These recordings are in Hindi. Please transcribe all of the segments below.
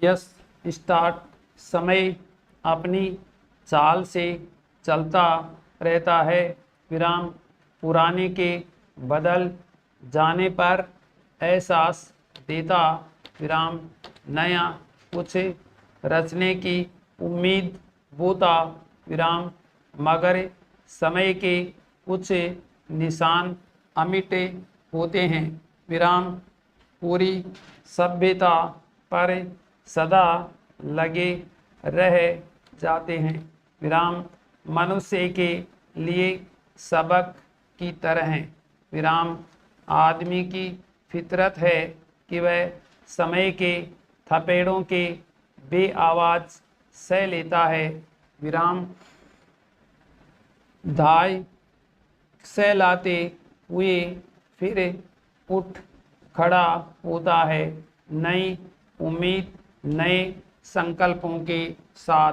यस स्टार्ट समय अपनी चाल से चलता रहता है, विराम पुराने के बदल जाने पर एहसास देता, विराम नया कुछ रचने की उम्मीद बोता, विराम मगर समय के कुछ निशान अमिट होते हैं, विराम पूरी सभ्यता पर सदा लगे रह जाते हैं, विराम मनुष्य के लिए सबक की तरह हैं, विराम आदमी की फितरत है कि वह समय के थपेड़ों के बेआवाज सह लेता है, विराम धाय सहलाते हुए फिर उठ खड़ा होता है, नई उम्मीद नए संकल्पों के साथ,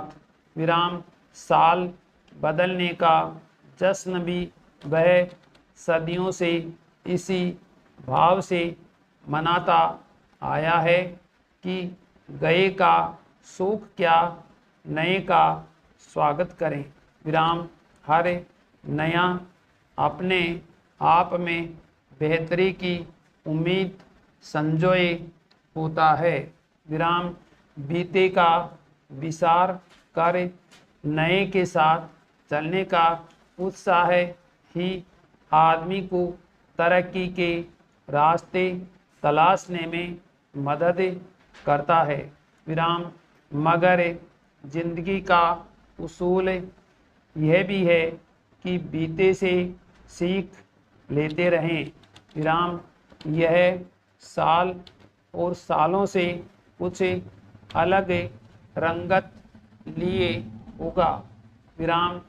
विराम साल बदलने का जश्न भी वह सदियों से इसी भाव से मनाता आया है कि गए का सुख क्या नए का स्वागत करें, विराम हर नया अपने आप में बेहतरी की उम्मीद संजोए होता है, विराम बीते का विचार कर नए के साथ चलने का उत्साह ही आदमी को तरक्की के रास्ते तलाशने में मदद करता है, विराम मगर जिंदगी का उसूल यह भी है कि बीते से सीख लेते रहें, विराम यह साल और सालों से कुछ अलग रंगत लिए होगा, विराम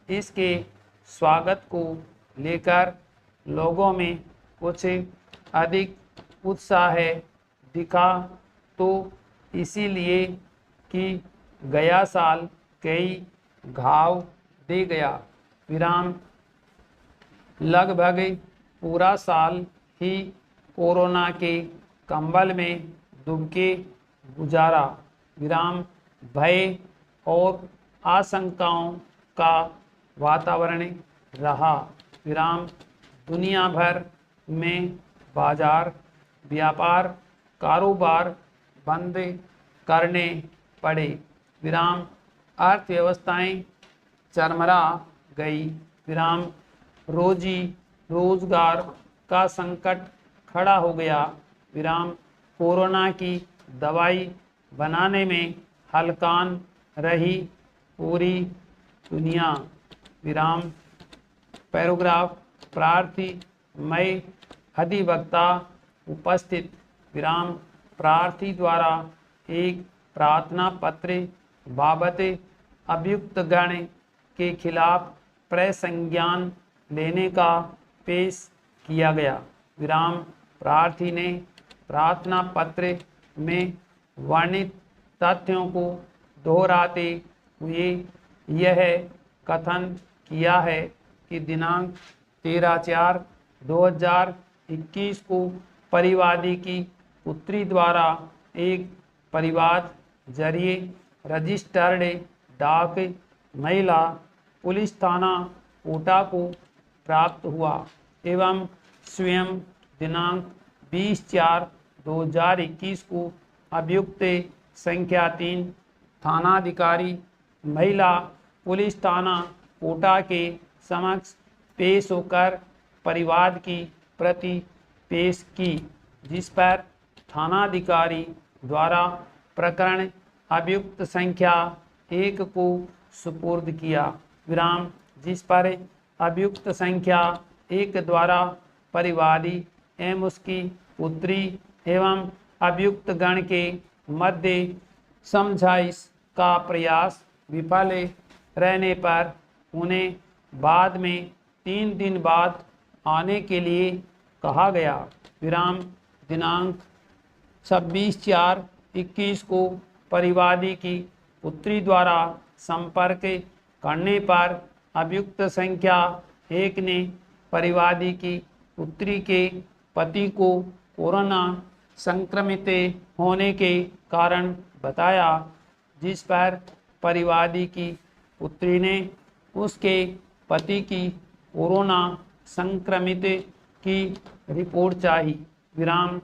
इसके स्वागत को लेकर लोगों में कुछ अधिक उत्साह दिखा तो इसीलिए कि गया साल कई घाव दे गया, विराम लगभग पूरा साल ही कोरोना के कंबल में डूबके गुजारा, विराम भय और आशंकाओं का वातावरण रहा, विराम दुनिया भर में बाजार व्यापार कारोबार बंद करने पड़े, विराम अर्थव्यवस्थाएं चरमरा गई, विराम रोजी रोजगार का संकट खड़ा हो गया, विराम कोरोना की दवाई बनाने में हलकान रही पूरी दुनिया, विराम पैराग्राफ प्रार्थी मई अधिवक्ता उपस्थित, विराम प्रार्थी द्वारा एक प्रार्थना पत्र बाबत अभियुक्त गण के खिलाफ प्रसंज्ञान लेने का पेश किया गया, विराम प्रार्थी ने प्रार्थना पत्र में वर्णित तथ्यों को दोहराते हुए यह कथन किया है कि दिनांक 13/4/2021 को परिवादी की पुत्री द्वारा एक परिवाद जरिए रजिस्टर्ड डाक महिला पुलिस थाना कोटा को प्राप्त हुआ एवं स्वयं दिनांक 20/4/2021 को अभियुक्त संख्या 3 थानाधिकारी महिला पुलिस थाना कोटा के समक्ष पेश होकर परिवाद की प्रति पेश की, जिस पर थानाधिकारी द्वारा प्रकरण अभियुक्त संख्या 1 को सुपुर्द किया, विराम जिस पर अभियुक्त संख्या 1 द्वारा परिवादी एवं उसकी पुत्री एवं अभियुक्त गण के मध्य समझाइश का प्रयास विफल रहने पर उन्हें बाद में 3 दिन बाद आने के लिए कहा गया, विराम दिनांक 26/4/21 को परिवादी की पुत्री द्वारा संपर्क करने पर अभियुक्त संख्या 1 ने परिवादी की पुत्री के पति को कोरोना संक्रमित होने के कारण बताया, जिस पर परिवादी की पुत्री ने उसके पति की कोरोना संक्रमित की रिपोर्ट चाही। विराम।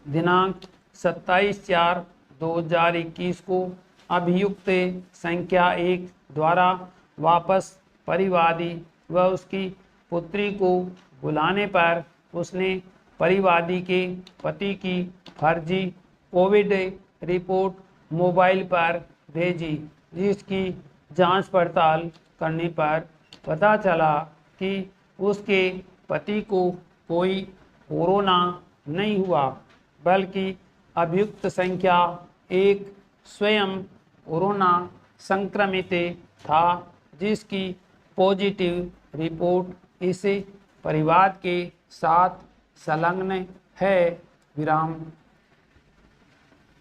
दिनांक 27/4/2021 को अभियुक्त संख्या 1 द्वारा वापस परिवादी व उसकी पुत्री को बुलाने पर उसने परिवादी के पति की फर्जी कोविड रिपोर्ट मोबाइल पर भेजी, जिसकी जांच पड़ताल करने पर पता चला कि उसके पति को कोई कोरोना नहीं हुआ, बल्कि अभियुक्त संख्या 1 स्वयं कोरोना संक्रमित था, जिसकी पॉजिटिव रिपोर्ट इस परिवाद के साथ संलग्न है। विराम।